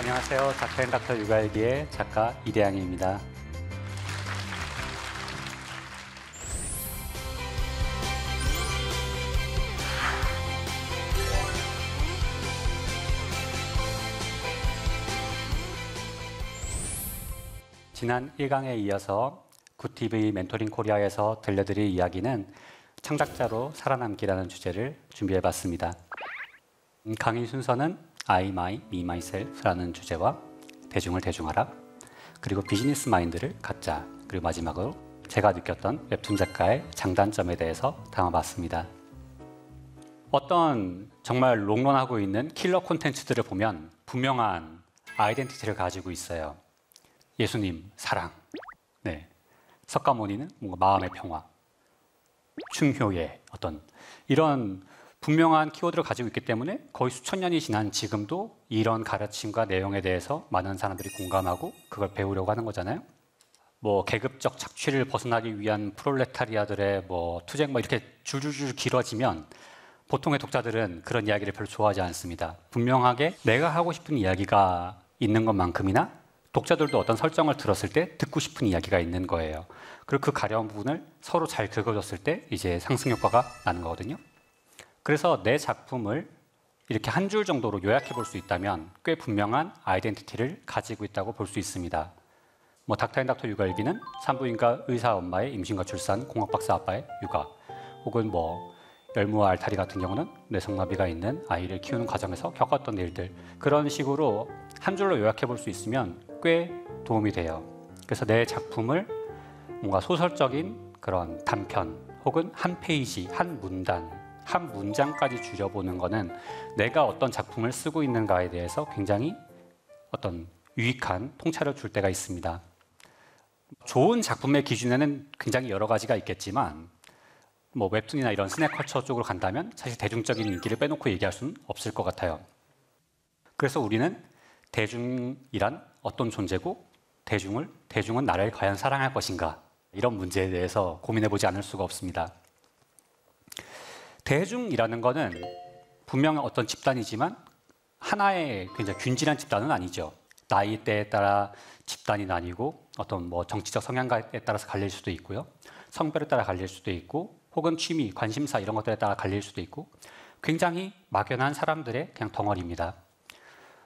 안녕하세요. 닥터앤닥터 육아일기의 작가 이대양입니다. 지난 1강에 이어서 굿TV 멘토링 코리아에서 들려드릴 이야기는 창작자로 살아남기라는 주제를 준비해봤습니다. 강의 순서는 I, my, me, myself라는 주제와 대중을 대중하라, 그리고 비즈니스 마인드를 갖자, 그리고 마지막으로 제가 느꼈던 웹툰 작가의 장단점에 대해서 담아봤습니다. 어떤 정말 롱런하고 있는 킬러 콘텐츠들을 보면 분명한 아이덴티티를 가지고 있어요. 예수님, 사랑, 석가모니는 뭔가 마음의 평화, 충효의 어떤 이런 분명한 키워드를 가지고 있기 때문에 거의 수천 년이 지난 지금도 이런 가르침과 내용에 대해서 많은 사람들이 공감하고 그걸 배우려고 하는 거잖아요. 뭐 계급적 착취를 벗어나기 위한 프롤레타리아들의 뭐 투쟁 이렇게 줄줄줄 길어지면 보통의 독자들은 그런 이야기를 별로 좋아하지 않습니다. 분명하게 내가 하고 싶은 이야기가 있는 것만큼이나 독자들도 어떤 설정을 들었을 때 듣고 싶은 이야기가 있는 거예요. 그리고 그 가려운 부분을 서로 잘 긁어줬을 때 이제 상승 효과가 나는 거거든요. 그래서 내 작품을 이렇게 한 줄 정도로 요약해 볼 수 있다면 꽤 분명한 아이덴티티를 가지고 있다고 볼 수 있습니다. 뭐 닥터앤닥터 육아일기는 산부인과 의사 엄마의 임신과 출산, 공학박사 아빠의 육아, 혹은 뭐 열무와 알타리 같은 경우는 뇌성마비가 있는 아이를 키우는 과정에서 겪었던 일들, 그런 식으로 한 줄로 요약해 볼 수 있으면 꽤 도움이 돼요. 그래서 내 작품을 뭔가 소설적인 그런 단편 혹은 한 페이지, 한 문단, 한 문장까지 줄여보는 거는 내가 어떤 작품을 쓰고 있는가에 대해서 굉장히 어떤 유익한 통찰을 줄 때가 있습니다. 좋은 작품의 기준에는 굉장히 여러 가지가 있겠지만 뭐 웹툰이나 이런 스낵컬처 쪽으로 간다면 사실 대중적인 인기를 빼놓고 얘기할 수는 없을 것 같아요. 그래서 우리는 대중이란 어떤 존재고 대중은 나를 과연 사랑할 것인가, 이런 문제에 대해서 고민해보지 않을 수가 없습니다. 대중이라는 거는 분명 어떤 집단이지만 하나의 굉장히 균질한 집단은 아니죠. 나이대에 따라 집단이 나뉘고 어떤 뭐 정치적 성향에 따라서 갈릴 수도 있고요. 성별에 따라 갈릴 수도 있고 혹은 취미, 관심사 이런 것들에 따라 갈릴 수도 있고 굉장히 막연한 사람들의 그냥 덩어리입니다.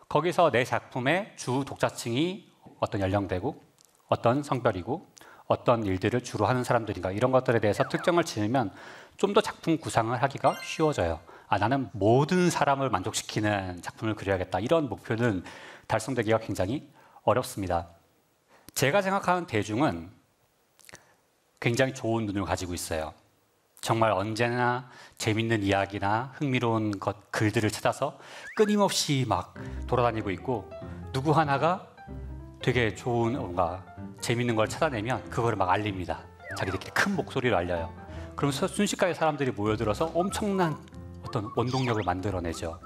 거기서 내 작품의 주 독자층이 어떤 연령대고 어떤 성별이고 어떤 일들을 주로 하는 사람들인가, 이런 것들에 대해서 특정을 지으면 좀 더 작품 구상을 하기가 쉬워져요. 나는 모든 사람을 만족시키는 작품을 그려야겠다, 이런 목표는 달성되기가 굉장히 어렵습니다. 제가 생각하는 대중은 굉장히 좋은 눈을 가지고 있어요. 정말 언제나 재밌는 이야기나 흥미로운 글들을 찾아서 끊임없이 막 돌아다니고 있고, 누구 하나가 되게 좋은 뭔가 재밌는 걸 찾아내면 그거를 막 알립니다. 자기들끼리 큰 목소리로 알려요. 그럼 순식간에 사람들이 모여들어서 엄청난 어떤 원동력을 만들어내죠.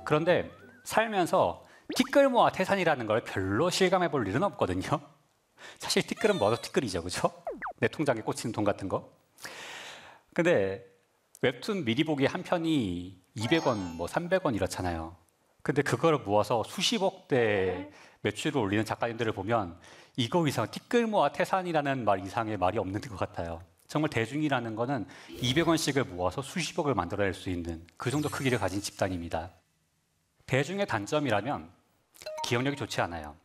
그런데 살면서 티끌 모아 태산이라는 걸 별로 실감해 볼 일은 없거든요. 사실 티끌은 뭐도 티끌이죠, 그렇죠? 내 통장에 꽂히는 돈 같은 거. 근데 웹툰 미리 보기 한 편이 200원, 뭐 300원 이렇잖아요. 근데 그거를 모아서 수십억 대 매출을 올리는 작가님들을 보면 이거 이상 티끌 모아 태산이라는 말 이상의 말이 없는 것 같아요. 정말 대중이라는 거는 200원씩을 모아서 수십억을 만들어낼 수 있는 그 정도 크기를 가진 집단입니다. 대중의 단점이라면 기억력이 좋지 않아요.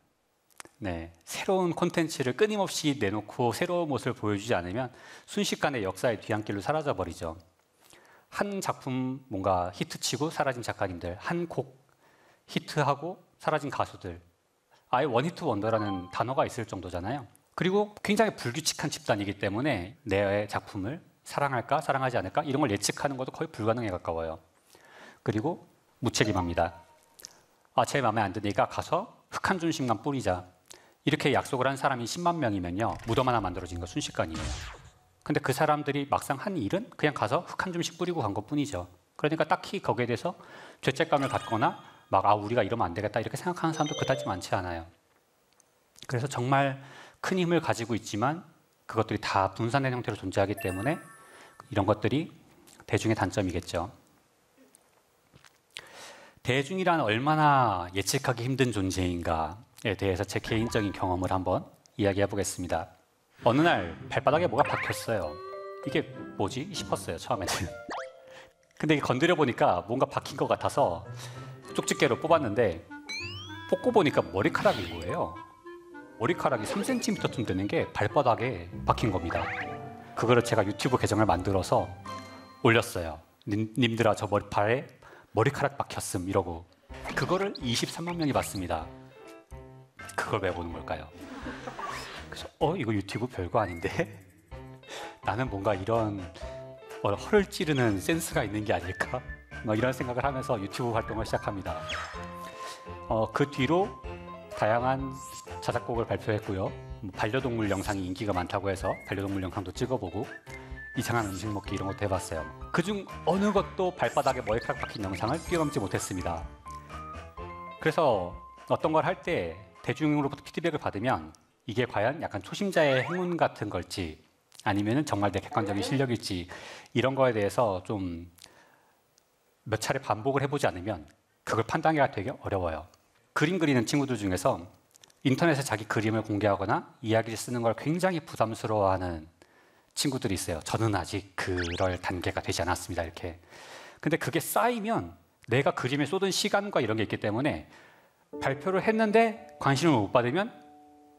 새로운 콘텐츠를 끊임없이 내놓고 새로운 모습을 보여주지 않으면 순식간에 역사의 뒤안길로 사라져버리죠. 한 작품 뭔가 히트치고 사라진 작가님들, 한 곡 히트하고 사라진 가수들, 아예 원히트 원더라는 단어가 있을 정도잖아요. 그리고 굉장히 불규칙한 집단이기 때문에 내 작품을 사랑할까 사랑하지 않을까 이런 걸 예측하는 것도 거의 불가능에 가까워요. 그리고 무책임합니다. 제 마음에 안 드니까 가서 흙 한 줌씩만 뿌리자, 이렇게 약속을 한 사람이 10만 명이면요 무덤 하나 만들어진 거 순식간이에요. 근데 그 사람들이 막상 한 일은 그냥 가서 흙 한 줌씩 뿌리고 간 것뿐이죠. 그러니까 딱히 거기에 대해서 죄책감을 갖거나 우리가 이러면 안 되겠다 이렇게 생각하는 사람도 그다지 많지 않아요. 그래서 정말 큰 힘을 가지고 있지만 그것들이 다 분산된 형태로 존재하기 때문에 이런 것들이 대중의 단점이겠죠. 대중이란 얼마나 예측하기 힘든 존재인가에 대해서 제 개인적인 경험을 한번 이야기해 보겠습니다. 어느 날 발바닥에 뭐가 박혔어요. 이게 뭐지 싶었어요, 처음에는. 근데 건드려 보니까 뭔가 박힌 것 같아서 쪽집게로 뽑았는데 뽑고 보니까 머리카락인 거예요. 머리카락이 3cm쯤 되는 게 발바닥에 박힌 겁니다. 그거를 제가 유튜브 계정을 만들어서 올렸어요. 님들아, 저 머리팔에 머리카락 박혔음 이러고. 그거를 23만 명이 봤습니다. 그걸 왜 보는 걸까요? 그래서 이거 유튜브 별거 아닌데? 나는 뭔가 이런 허를 찌르는 센스가 있는 게 아닐까? 이런 생각을 하면서 유튜브 활동을 시작합니다. 그 뒤로 다양한 자작곡을 발표했고요. 반려동물 영상이 인기가 많다고 해서 반려동물 영상도 찍어보고 이상한 음식 먹기 이런 것도 해봤어요. 그중 어느 것도 발바닥에 머리카락 박힌 영상을 뛰어넘지 못했습니다. 그래서 어떤 걸 할 때 대중으로부터 피드백을 받으면 이게 과연 약간 초심자의 행운 같은 걸지 아니면 정말 내 객관적인 실력일지 이런 거에 대해서 좀 몇 차례 반복을 해보지 않으면 그걸 판단하기가 되게 어려워요. 그림 그리는 친구들 중에서 인터넷에 자기 그림을 공개하거나 이야기를 쓰는 걸 굉장히 부담스러워하는 친구들이 있어요. 저는 아직 그럴 단계가 되지 않았습니다. 이렇게. 근데 그게 쌓이면 내가 그림에 쏟은 시간과 이런 게 있기 때문에 발표를 했는데 관심을 못 받으면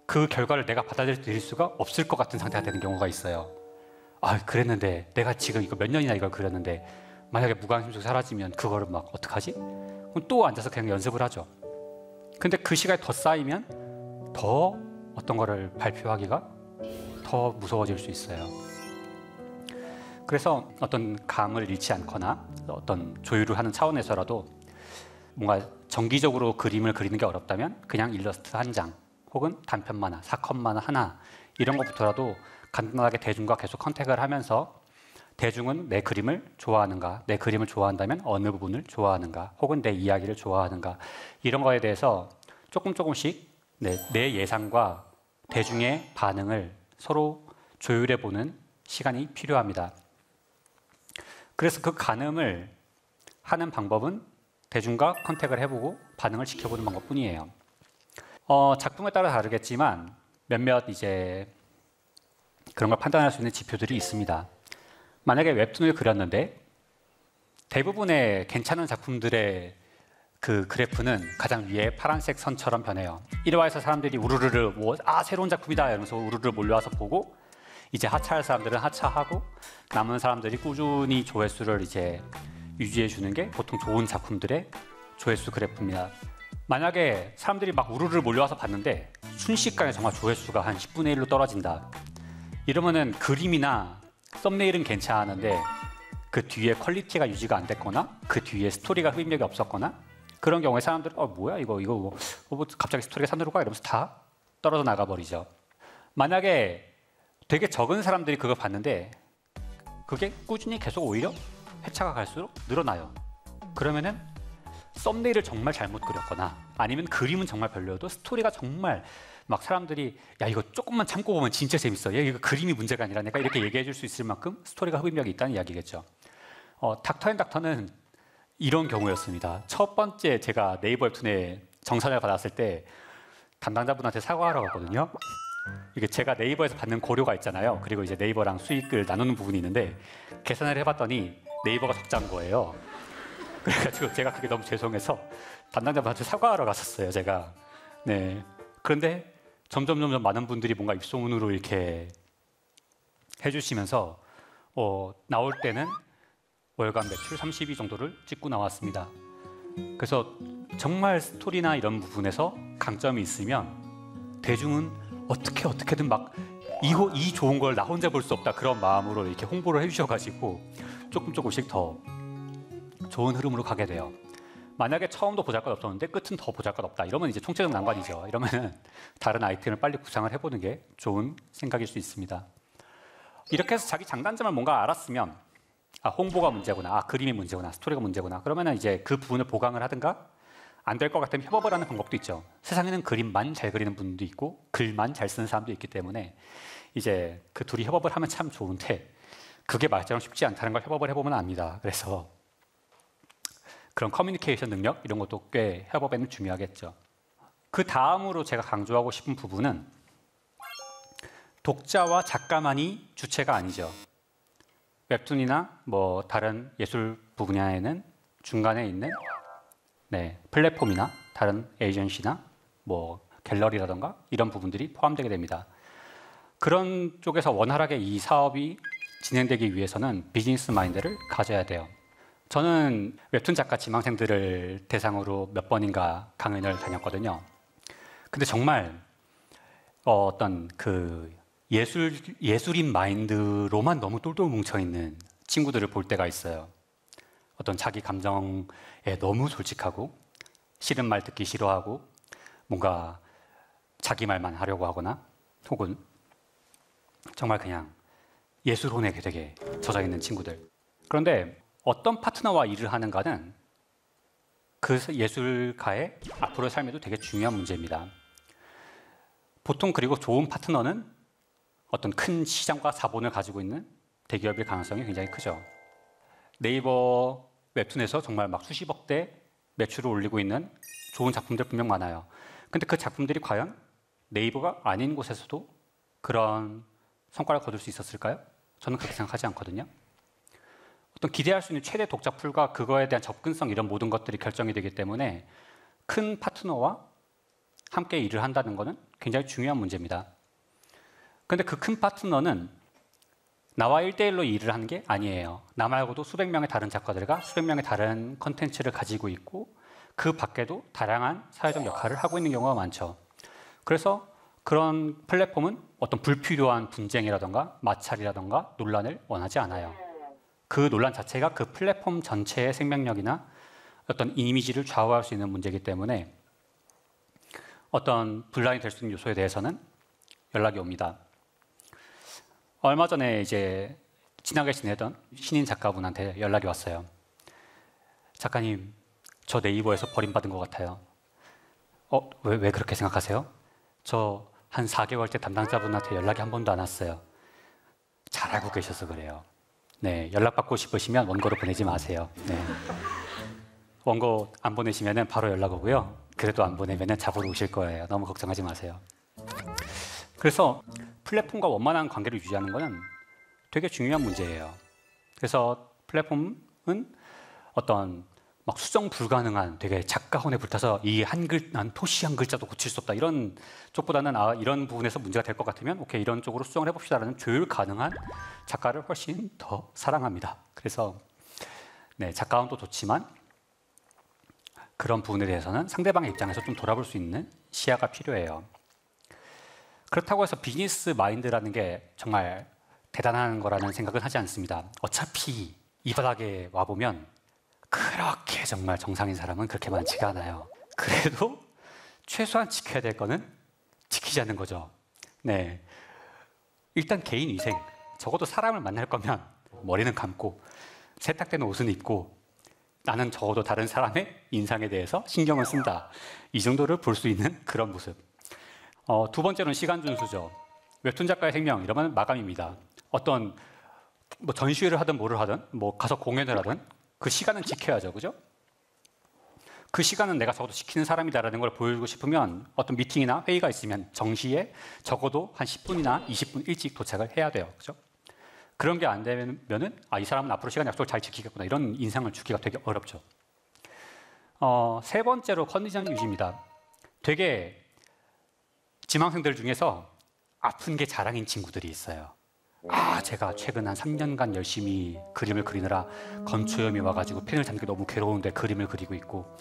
그 결과를 내가 받아들일 수가 없을 것 같은 상태가 되는 경우가 있어요. 그랬는데 내가 지금 이거 몇 년이나 이걸 그렸는데 만약에 무관심 속에 사라지면 그거를 막 어떡하지? 그럼 또 앉아서 그냥 연습을 하죠. 근데 그 시간이 더 쌓이면 더 어떤 거를 발표하기가 더 무서워질 수 있어요. 그래서 어떤 감을 잃지 않거나 어떤 조율을 하는 차원에서라도 뭔가 정기적으로 그림을 그리는 게 어렵다면 그냥 일러스트 한 장 혹은 단편 만화, 사컷 만화 하나 이런 것부터라도 간단하게 대중과 계속 컨택을 하면서 대중은 내 그림을 좋아하는가, 내 그림을 좋아한다면 어느 부분을 좋아하는가, 혹은 내 이야기를 좋아하는가 이런 거에 대해서 조금씩 내 예상과 대중의 반응을 서로 조율해보는 시간이 필요합니다. 그래서 그 가늠을 하는 방법은 대중과 컨택을 해보고 반응을 지켜보는 방법뿐이에요. 작품에 따라 다르겠지만 몇몇 이제 그런 걸 판단할 수 있는 지표들이 있습니다. 만약에 웹툰을 그렸는데 대부분의 괜찮은 작품들의 그 그래프는 가장 위에 파란색 선처럼 변해요. 1화에서 사람들이 우르르르 새로운 작품이다 이러면서 우르르 몰려와서 보고 이제 하차할 사람들은 하차하고 남은 사람들이 꾸준히 조회수를 이제 유지해 주는 게 보통 좋은 작품들의 조회수 그래프입니다. 만약에 사람들이 막 우르르 몰려와서 봤는데 순식간에 정말 조회수가 한 10분의 1로 떨어진다. 이러면은 그림이나 썸네일은 괜찮은데 그 뒤에 퀄리티가 유지가 안 됐거나 그 뒤에 스토리가 흡입력이 없었거나 그런 경우에 사람들은 뭐야 이거 뭐 갑자기 스토리가 산으로 가 이러면서 다 떨어져 나가버리죠. 만약에 되게 적은 사람들이 그걸 봤는데 그게 꾸준히 계속 오히려 회차가 갈수록 늘어나요. 그러면은 썸네일을 정말 잘못 그렸거나 아니면 그림은 정말 별로여도 스토리가 정말 막 사람들이 야 이거 조금만 참고 보면 진짜 재밌어. 이거 그림이 문제가 아니라 내가 이렇게 얘기해 줄 수 있을 만큼 스토리가 흡입력이 있다는 이야기겠죠. 닥터앤닥터는 이런 경우였습니다. 첫 번째 제가 네이버 웹툰에 정산을 받았을 때 담당자분한테 사과하러 갔거든요. 이게 제가 네이버에서 받는 고료가 있잖아요. 그리고 이제 네이버랑 수익을 나누는 부분이 있는데 계산을 해봤더니 네이버가 적자인 거예요. 그래가지고 제가 그게 너무 죄송해서 담당자분한테 사과하러 갔었어요. 제가. 네. 그런데 점점 많은 분들이 뭔가 입소문으로 이렇게 해주시면서 나올 때는 월간 매출 30위 정도를 찍고 나왔습니다. 그래서 정말 스토리나 이런 부분에서 강점이 있으면 대중은 어떻게든 막 이 좋은 걸 나 혼자 볼 수 없다 그런 마음으로 이렇게 홍보를 해주셔가지고 조금씩 더 좋은 흐름으로 가게 돼요. 만약에 처음도 보잘것없었는데 끝은 더 보잘것없다 이러면 이제 총체적 난관이죠. 이러면 다른 아이템을 빨리 구상을 해보는 게 좋은 생각일 수 있습니다. 이렇게 해서 자기 장단점을 뭔가 알았으면 홍보가 문제구나, 그림이 문제구나, 스토리가 문제구나 그러면 이제 그 부분을 보강을 하든가 안 될 것 같으면 협업을 하는 방법도 있죠. 세상에는 그림만 잘 그리는 분도 있고 글만 잘 쓰는 사람도 있기 때문에 이제 그 둘이 협업을 하면 참 좋은데 그게 말처럼 쉽지 않다는 걸 협업을 해보면 압니다. 그래서 그런 커뮤니케이션 능력 이런 것도 꽤 협업에는 중요하겠죠. 그 다음으로 제가 강조하고 싶은 부분은 독자와 작가만이 주체가 아니죠. 웹툰이나 뭐 다른 예술 분야에는 중간에 있는 플랫폼이나 다른 에이전시나 뭐 갤러리라던가 이런 부분들이 포함되게 됩니다. 그런 쪽에서 원활하게 이 사업이 진행되기 위해서는 비즈니스 마인드를 가져야 돼요. 저는 웹툰 작가 지망생들을 대상으로 몇 번인가 강연을 다녔거든요. 근데 정말 어떤 그 예술인 마인드로만 너무 똘똘 뭉쳐있는 친구들을 볼 때가 있어요. 어떤 자기 감정에 너무 솔직하고 싫은 말 듣기 싫어하고 뭔가 자기 말만 하려고 하거나 혹은 정말 그냥 예술혼에 되게 젖어있는 친구들. 그런데 어떤 파트너와 일을 하는가는 그 예술가의 앞으로의 삶에도 되게 중요한 문제입니다. 보통 그리고 좋은 파트너는 어떤 큰 시장과 자본을 가지고 있는 대기업일 가능성이 굉장히 크죠. 네이버 웹툰에서 정말 막 수십억대 매출을 올리고 있는 좋은 작품들 분명 많아요. 근데 그 작품들이 과연 네이버가 아닌 곳에서도 그런 성과를 거둘 수 있었을까요? 저는 그렇게 생각하지 않거든요. 어떤 기대할 수 있는 최대 독자풀과 그거에 대한 접근성 이런 모든 것들이 결정이 되기 때문에 큰 파트너와 함께 일을 한다는 것은 굉장히 중요한 문제입니다. 근데 그 큰 파트너는 나와 1대1로 일을 하는 게 아니에요. 나 말고도 수백 명의 다른 작가들과 수백 명의 다른 컨텐츠를 가지고 있고 그 밖에도 다양한 사회적 역할을 하고 있는 경우가 많죠. 그래서 그런 플랫폼은 어떤 불필요한 분쟁이라던가 마찰이라던가 논란을 원하지 않아요. 그 논란 자체가 그 플랫폼 전체의 생명력이나 어떤 이미지를 좌우할 수 있는 문제이기 때문에 어떤 분란이 될 수 있는 요소에 대해서는 연락이 옵니다. 얼마 전에 이제 친하게 지내던 신인 작가분한테 연락이 왔어요. 작가님, 저 네이버에서 버림받은 것 같아요. 왜 그렇게 생각하세요? 저 한 4개월째 담당자분한테 연락이 한 번도 안 왔어요. 잘 알고 계셔서 그래요. 네, 연락받고 싶으시면 원고로 보내지 마세요. 네. 원고 안 보내시면 바로 연락 오고요. 그래도 안 보내면 잡으러 오실 거예요. 너무 걱정하지 마세요. 그래서 플랫폼과 원만한 관계를 유지하는 것은 되게 중요한 문제예요. 그래서 플랫폼은 어떤 막 수정 불가능한 되게 작가혼에 불타서 난 토시 한 글자도 고칠 수 없다 이런 쪽보다는 이런 부분에서 문제가 될 것 같으면 오케이 이런 쪽으로 수정을 해봅시다라는 조율 가능한 작가를 훨씬 더 사랑합니다. 그래서 작가혼도 좋지만 그런 부분에 대해서는 상대방의 입장에서 좀 돌아볼 수 있는 시야가 필요해요. 그렇다고 해서 비즈니스 마인드라는 게 정말 대단한 거라는 생각은 하지 않습니다. 어차피 이 바닥에 와보면 그렇게 정말 정상인 사람은 그렇게 많지가 않아요. 그래도 최소한 지켜야 될 거는 지키지 않는 거죠. 네, 일단 개인 위생. 적어도 사람을 만날 거면 머리는 감고 세탁된 옷은 입고 나는 적어도 다른 사람의 인상에 대해서 신경을 쓴다. 이 정도를 볼 수 있는 그런 모습. 두 번째로는 시간 준수죠. 웹툰 작가의 생명 이러면 마감입니다. 어떤 뭐 전시회를 하든 뭐를 하든 뭐 가서 공연을 하든 그 시간은 지켜야죠, 그죠? 그 시간은 내가 적어도 지키는 사람이다라는 걸 보여주고 싶으면 어떤 미팅이나 회의가 있으면 정시에 적어도 한 10분이나 20분 일찍 도착을 해야 돼요, 그죠? 그런 게 안 되면은 이 사람은 앞으로 시간 약속을 잘 지키겠구나 이런 인상을 주기가 되게 어렵죠. 세 번째로 컨디션 유지입니다. 되게 지망생들 중에서 아픈 게 자랑인 친구들이 있어요. 제가 최근 한 3년간 열심히 그림을 그리느라 건초염이 와가지고 펜을 잡는 게 너무 괴로운데 그림을 그리고 있고,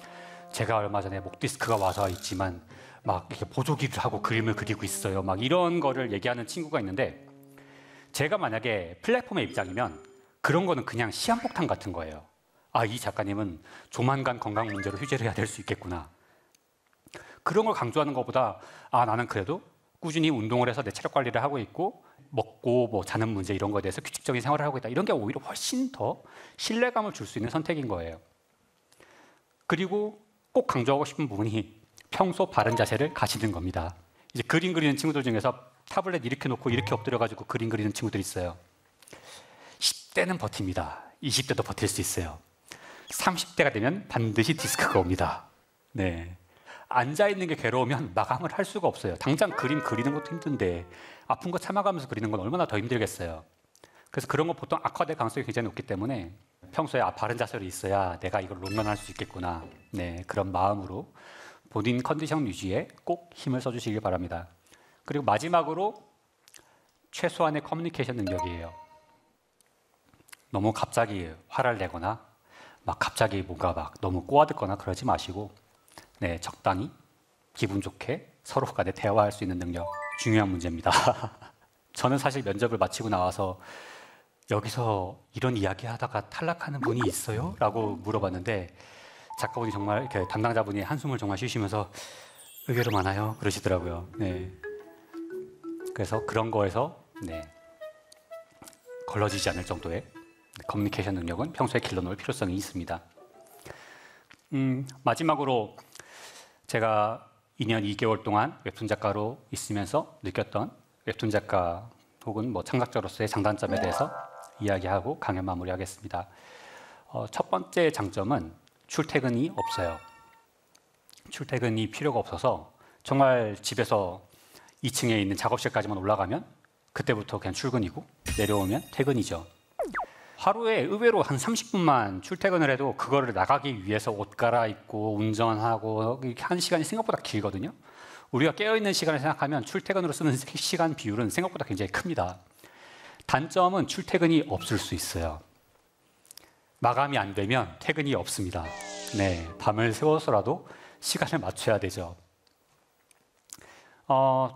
제가 얼마 전에 목 디스크가 와서 있지만 막 이렇게 보조기를 하고 그림을 그리고 있어요. 막 이런 거를 얘기하는 친구가 있는데, 제가 만약에 플랫폼의 입장이면 그런 거는 그냥 시한폭탄 같은 거예요. 이 작가님은 조만간 건강 문제로 휴재를 해야 될 수 있겠구나. 그런 걸 강조하는 것보다 나는 그래도 꾸준히 운동을 해서 내 체력 관리를 하고 있고 먹고 뭐 자는 문제 이런 거에 대해서 규칙적인 생활을 하고 있다. 이런 게 오히려 훨씬 더 신뢰감을 줄 수 있는 선택인 거예요. 그리고 꼭 강조하고 싶은 부분이 평소 바른 자세를 가지는 겁니다. 이제 그림 그리는 친구들 중에서 타블렛 이렇게 놓고 이렇게 엎드려가지고 그림 그리는 친구들이 있어요. 10대는 버팁니다. 20대도 버틸 수 있어요. 30대가 되면 반드시 디스크가 옵니다. 네. 앉아있는 게 괴로우면 마감을 할 수가 없어요. 당장 그림 그리는 것도 힘든데 아픈 거 참아가면서 그리는 건 얼마나 더 힘들겠어요. 그래서 그런 거 보통 악화될 가능성이 굉장히 높기 때문에 평소에 바른 자세로 있어야 내가 이걸 롱런할 수 있겠구나. 네, 그런 마음으로 본인 컨디션 유지에 꼭 힘을 써주시길 바랍니다. 그리고 마지막으로 최소한의 커뮤니케이션 능력이에요. 너무 갑자기 화를 내거나 막 갑자기 뭔가 막 너무 꼬아듣거나 그러지 마시고 네, 적당히 기분 좋게 서로 간에 대화할 수 있는 능력 중요한 문제입니다. 저는 사실 면접을 마치고 나와서 여기서 이런 이야기 하다가 탈락하는 분이 있어요? 라고 물어봤는데 작가분이 정말 이렇게 담당자분이 한숨을 정말 쉬시면서 의외로 많아요 그러시더라고요. 네. 그래서 그런 거에서 네, 걸러지지 않을 정도의 커뮤니케이션 능력은 평소에 길러놓을 필요성이 있습니다. 마지막으로 제가 2년 2개월 동안 웹툰 작가로 있으면서 느꼈던 웹툰 작가 혹은 뭐 창작자로서의 장단점에 대해서 이야기하고 강연 마무리하겠습니다. 첫 번째 장점은 출퇴근이 없어요. 출퇴근이 필요가 없어서 정말 집에서 2층에 있는 작업실까지만 올라가면 그때부터 그냥 출근이고 내려오면 퇴근이죠. 하루에 의외로 한 30분만 출퇴근을 해도 그거를 나가기 위해서 옷 갈아입고 운전하고 한 시간이 생각보다 길거든요. 우리가 깨어있는 시간을 생각하면 출퇴근으로 쓰는 시간 비율은 생각보다 굉장히 큽니다. 단점은 출퇴근이 없을 수 있어요. 마감이 안 되면 퇴근이 없습니다. 네, 밤을 새워서라도 시간을 맞춰야 되죠.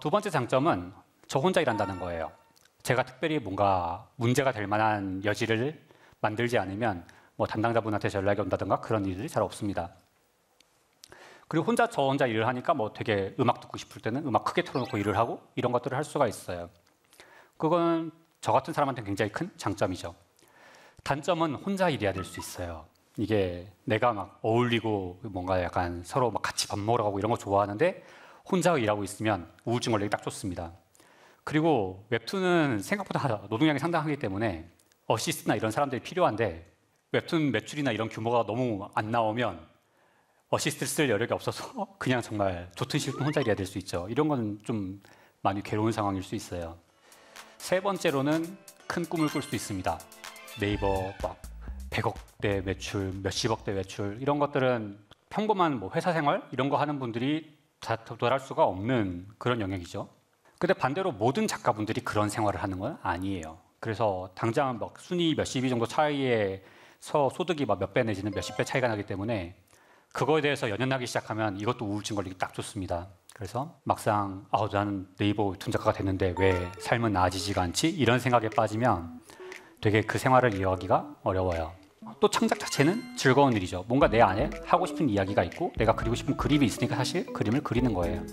두 번째 장점은 저 혼자 일한다는 거예요. 제가 특별히 뭔가 문제가 될 만한 여지를 만들지 않으면 뭐 담당자분한테 연락이 온다든가 그런 일들이 잘 없습니다. 그리고 저 혼자 일을 하니까 뭐 되게 음악 듣고 싶을 때는 음악 크게 틀어놓고 일을 하고 이런 것들을 할 수가 있어요. 그건 저 같은 사람한테는 굉장히 큰 장점이죠. 단점은 혼자 일해야 될 수 있어요. 이게 내가 막 어울리고 뭔가 약간 서로 막 같이 밥 먹으러 가고 이런 거 좋아하는데 혼자 일하고 있으면 우울증 걸리기 딱 좋습니다. 그리고 웹툰은 생각보다 노동량이 상당하기 때문에 어시스트나 이런 사람들이 필요한데 웹툰 매출이나 이런 규모가 너무 안 나오면 어시스트를 쓸 여력이 없어서 그냥 정말 좋든 싫든 혼자 일해야 될 수 있죠. 이런 건 좀 많이 괴로운 상황일 수 있어요. 세 번째로는 큰 꿈을 꿀 수 있습니다. 네이버 막 100억대 매출, 몇십억대 매출 이런 것들은 평범한 뭐 회사 생활 이런 거 하는 분들이 다 도달할 수가 없는 그런 영역이죠. 근데 반대로 모든 작가분들이 그런 생활을 하는 건 아니에요. 그래서 당장 막 순위 몇십위 정도 차이에서 소득이 막 몇 배 내지는 몇십 배 차이가 나기 때문에 그거에 대해서 연연하기 시작하면 이것도 우울증 걸리기 딱 좋습니다. 그래서 막상 나는 네이버 웹툰 작가가 됐는데 왜 삶은 나아지지가 않지? 이런 생각에 빠지면 되게 그 생활을 이어가기가 어려워요. 또 창작 자체는 즐거운 일이죠. 뭔가 내 안에 하고 싶은 이야기가 있고 내가 그리고 싶은 그림이 있으니까 사실 그림을 그리는 거예요.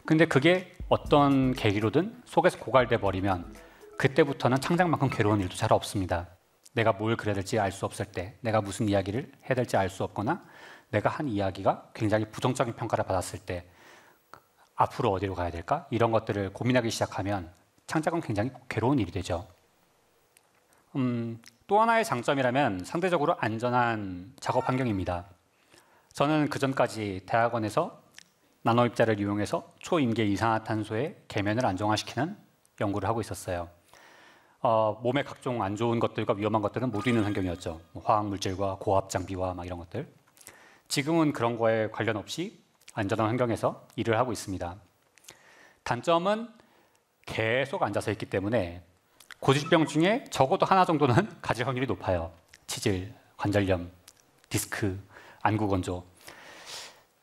근데 그게 어떤 계기로든 속에서 고갈돼 버리면 그때부터는 창작만큼 괴로운 일도 잘 없습니다. 내가 뭘 그려야 될지 알 수 없을 때, 내가 무슨 이야기를 해야 될지 알 수 없거나 내가 한 이야기가 굉장히 부정적인 평가를 받았을 때 앞으로 어디로 가야 될까? 이런 것들을 고민하기 시작하면 창작은 굉장히 괴로운 일이 되죠. 또 하나의 장점이라면 상대적으로 안전한 작업 환경입니다. 저는 그전까지 대학원에서 나노입자를 이용해서 초임계 이산화탄소의 계면을 안정화시키는 연구를 하고 있었어요. 몸에 각종 안 좋은 것들과 위험한 것들은 모두 있는 환경이었죠. 화학물질과 고압 장비와 막 이런 것들. 지금은 그런 거에 관련 없이 안전한 환경에서 일을 하고 있습니다. 단점은 계속 앉아서 있기 때문에 고질병 중에 적어도 하나 정도는 가질 확률이 높아요. 치질, 관절염, 디스크, 안구건조.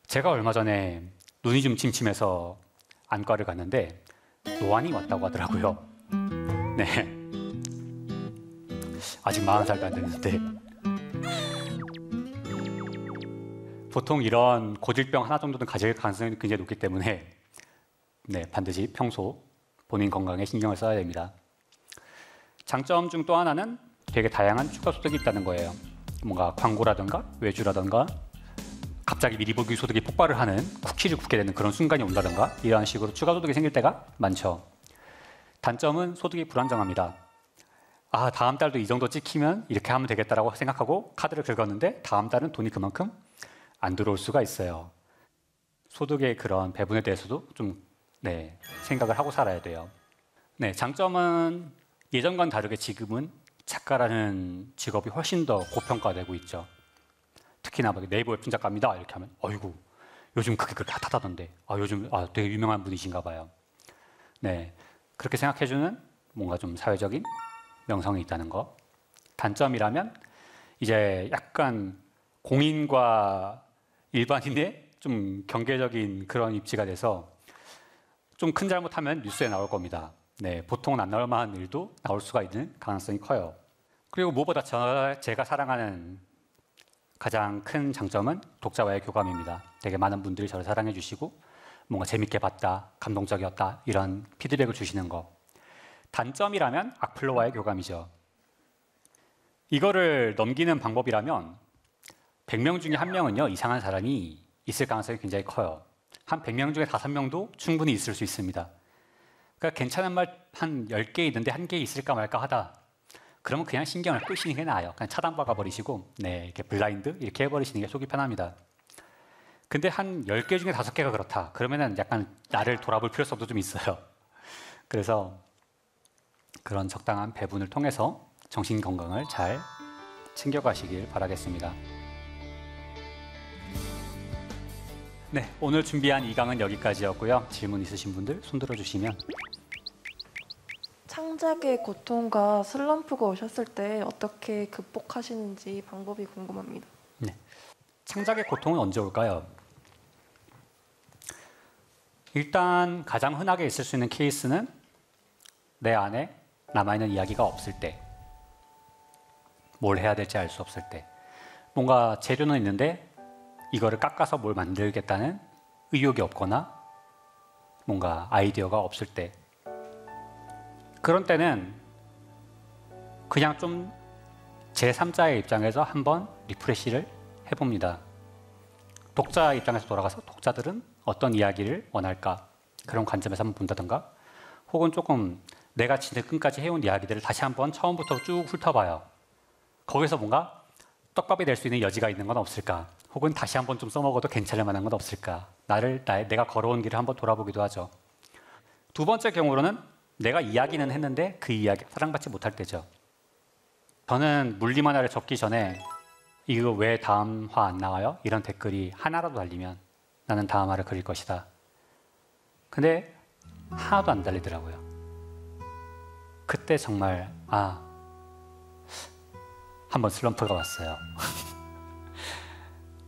제가 얼마 전에 눈이 좀 침침해서 안과를 갔는데 노안이 왔다고 하더라고요. 네, 아직 40살도 안 됐는데 보통 이런 고질병 하나 정도는 가질 가능성이 굉장히 높기 때문에 네, 반드시 평소 본인 건강에 신경을 써야 됩니다. 장점 중 또 하나는 되게 다양한 추가 소득이 있다는 거예요. 뭔가 광고라든가 외주라든가 갑자기 미리 보기 소득이 폭발을 하는 쿠키를 굽게 되는 그런 순간이 온다든가 이런 식으로 추가 소득이 생길 때가 많죠. 단점은 소득이 불안정합니다. 아, 다음 달도 이 정도 찍히면 이렇게 하면 되겠다라고 생각하고 카드를 긁었는데 다음 달은 돈이 그만큼 안 들어올 수가 있어요. 소득의 그런 배분에 대해서도 좀 생각을 하고 살아야 돼요. 네, 장점은 예전과는 다르게 지금은 작가라는 직업이 훨씬 더 고평가되고 있죠. 특히나 막 네이버 웹툰 작가입니다 이렇게 하면 어이구 요즘 그게 그렇게 핫하다던데 요즘 되게 유명한 분이신가 봐요. 네, 그렇게 생각해주는 뭔가 좀 사회적인 명성이 있다는 거. 단점이라면 이제 약간 공인과 일반인의 좀 경계적인 그런 입지가 돼서 좀 큰 잘못하면 뉴스에 나올 겁니다. 네, 보통은 안 나올 만한 일도 나올 수가 있는 가능성이 커요. 그리고 무엇보다 제가 사랑하는 가장 큰 장점은 독자와의 교감입니다. 되게 많은 분들이 저를 사랑해 주시고 뭔가 재밌게 봤다, 감동적이었다 이런 피드백을 주시는 거. 단점이라면 악플러와의 교감이죠. 이거를 넘기는 방법이라면 100명 중에 1명은요 이상한 사람이 있을 가능성이 굉장히 커요. 한 100명 중에 5명도 충분히 있을 수 있습니다. 그러니까 괜찮은 말 한 10개 있는데 1개 있을까 말까 하다. 그러면 그냥 신경을 끄시는 게 나아요. 그냥 차단박아 버리시고 이렇게 블라인드 이렇게 해버리시는 게 속이 편합니다. 근데 한 10개 중에 5개가 그렇다. 그러면은 약간 나를 돌아볼 필요성도 좀 있어요. 그래서 그런 적당한 배분을 통해서 정신 건강을 잘 챙겨가시길 바라겠습니다. 네, 오늘 준비한 2강은 여기까지였고요. 질문 있으신 분들 손 들어주시면. 창작의 고통과 슬럼프가 오셨을 때 어떻게 극복하시는지 방법이 궁금합니다. 네, 창작의 고통은 언제 올까요? 일단 가장 흔하게 있을 수 있는 케이스는 내 안에 남아있는 이야기가 없을 때, 뭘 해야 될지 알 수 없을 때, 뭔가 재료는 있는데 이거를 깎아서 뭘 만들겠다는 의욕이 없거나 뭔가 아이디어가 없을 때, 그런 때는 그냥 좀 제3자의 입장에서 한번 리프레시를 해봅니다. 독자 입장에서 돌아가서 독자들은 어떤 이야기를 원할까? 그런 관점에서 한번 본다든가, 혹은 조금 내가 지금까지 해온 이야기들을 다시 한번 처음부터 쭉 훑어봐요. 거기서 뭔가 떡밥이 될 수 있는 여지가 있는 건 없을까? 혹은 다시 한번 좀 써먹어도 괜찮을 만한 건 없을까? 내가 걸어온 길을 한번 돌아보기도 하죠. 두 번째 경우로는 내가 이야기는 했는데 그 이야기가 사랑받지 못할 때죠. 저는 물리 만화를 접기 전에 이거 왜 다음 화 안 나와요? 이런 댓글이 하나라도 달리면 나는 다음 화를 그릴 것이다. 근데 하나도 안 달리더라고요. 그때 정말 한번 슬럼프가 왔어요.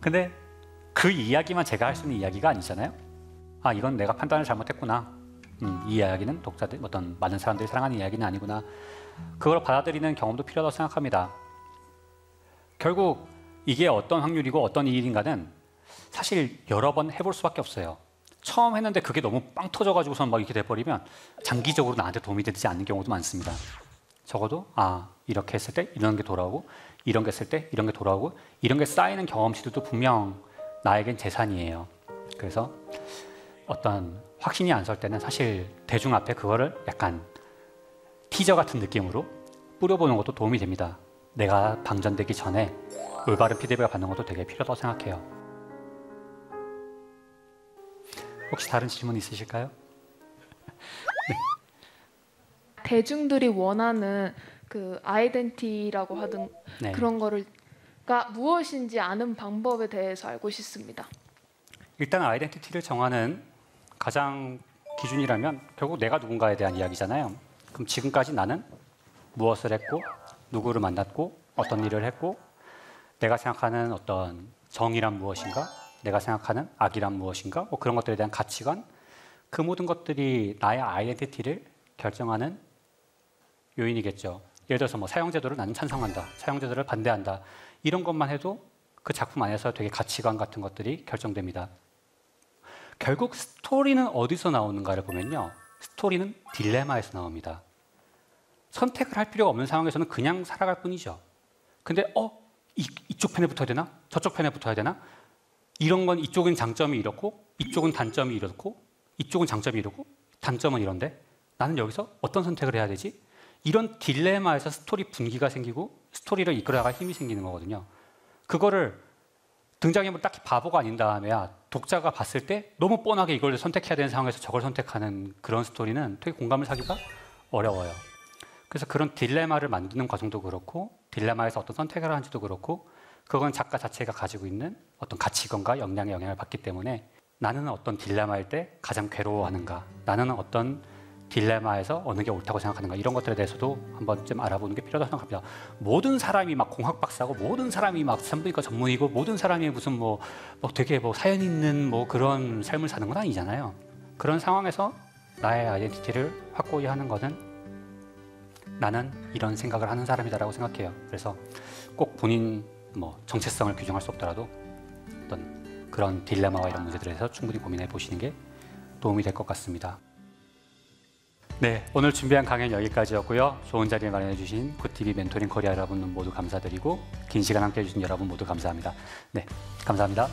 근데 그 이야기만 제가 할 수 있는 이야기가 아니잖아요. 이건 내가 판단을 잘못했구나. 이 이야기는 독자들, 어떤 많은 사람들이 사랑하는 이야기는 아니구나. 그걸 받아들이는 경험도 필요하다고 생각합니다. 결국 이게 어떤 확률이고 어떤 일인가는 사실 여러 번 해볼 수밖에 없어요. 처음 했는데 그게 너무 빵 터져가지고선 막 이렇게 돼버리면 장기적으로 나한테 도움이 되지 않는 경우도 많습니다. 적어도 이렇게 했을 때 이런 게 돌아오고, 이런 게 했을 때 이런 게 돌아오고, 이런 게 쌓이는 경험치들도 분명 나에겐 재산이에요. 그래서 어떤 확신이 안 설 때는 사실 대중 앞에 그거를 약간 티저 같은 느낌으로 뿌려보는 것도 도움이 됩니다. 내가 방전되기 전에 올바른 피드백을 받는 것도 되게 필요하다고 생각해요. 혹시 다른 질문 있으실까요? 네. 대중들이 원하는 그 아이덴티티라고 하던 그런 거가 무엇인지 아는 방법에 대해서 알고 싶습니다. 일단 아이덴티티를 정하는 가장 기준이라면 결국 내가 누군가에 대한 이야기잖아요. 그럼 지금까지 나는 무엇을 했고, 누구를 만났고, 어떤 일을 했고, 내가 생각하는 어떤 정의란 무엇인가, 내가 생각하는 악이란 무엇인가, 그런 것들에 대한 가치관, 그 모든 것들이 나의 아이덴티티를 결정하는 요인이겠죠. 예를 들어서 사형제도를 나는 찬성한다, 사형제도를 반대한다, 이런 것만 해도 그 작품 안에서 되게 가치관 같은 것들이 결정됩니다. 결국 스토리는 어디서 나오는가를 보면요, 스토리는 딜레마에서 나옵니다. 선택을 할 필요가 없는 상황에서는 그냥 살아갈 뿐이죠. 근데 이쪽 편에 붙어야 되나? 저쪽 편에 붙어야 되나? 이런 건 이쪽은 장점이 이렇고, 이쪽은 단점이 이렇고, 이쪽은 장점이 이렇고, 단점은 이런데 나는 여기서 어떤 선택을 해야 되지? 이런 딜레마에서 스토리 분기가 생기고 스토리를 이끌어갈 힘이 생기는 거거든요. 그거를 등장인물 딱히 바보가 아닌 다음에야 독자가 봤을 때 너무 뻔하게 이걸 선택해야 되는 상황에서 저걸 선택하는 그런 스토리는 되게 공감을 사기가 어려워요. 그래서 그런 딜레마를 만드는 과정도 그렇고 딜레마에서 어떤 선택을 하는지도 그렇고 그건 작가 자체가 가지고 있는 어떤 가치관과 역량의 영향을 받기 때문에 나는 어떤 딜레마일 때 가장 괴로워하는가, 나는 어떤 딜레마에서 어느 게 옳다고 생각하는가, 이런 것들에 대해서도 한 번쯤 알아보는 게 필요하다고 생각합니다. 모든 사람이 막 공학 박사고 모든 사람이 막 산부인과 전문이고 모든 사람이 무슨 뭐 되게 뭐 사연 있는 뭐 그런 삶을 사는 건 아니잖아요. 그런 상황에서 나의 아이덴티티를 확고히 하는 것은 나는 이런 생각을 하는 사람이다라고 생각해요. 그래서 꼭 본인 뭐 정체성을 규정할 수 없더라도 어떤 그런 딜레마와 이런 문제들에 대해서 충분히 고민해 보시는 게 도움이 될 것 같습니다. 네, 오늘 준비한 강연 여기까지였고요. 좋은 자리에 마련해 주신 굿TV 멘토링 코리아 여러분 모두 감사드리고 긴 시간 함께해 주신 여러분 모두 감사합니다. 네, 감사합니다.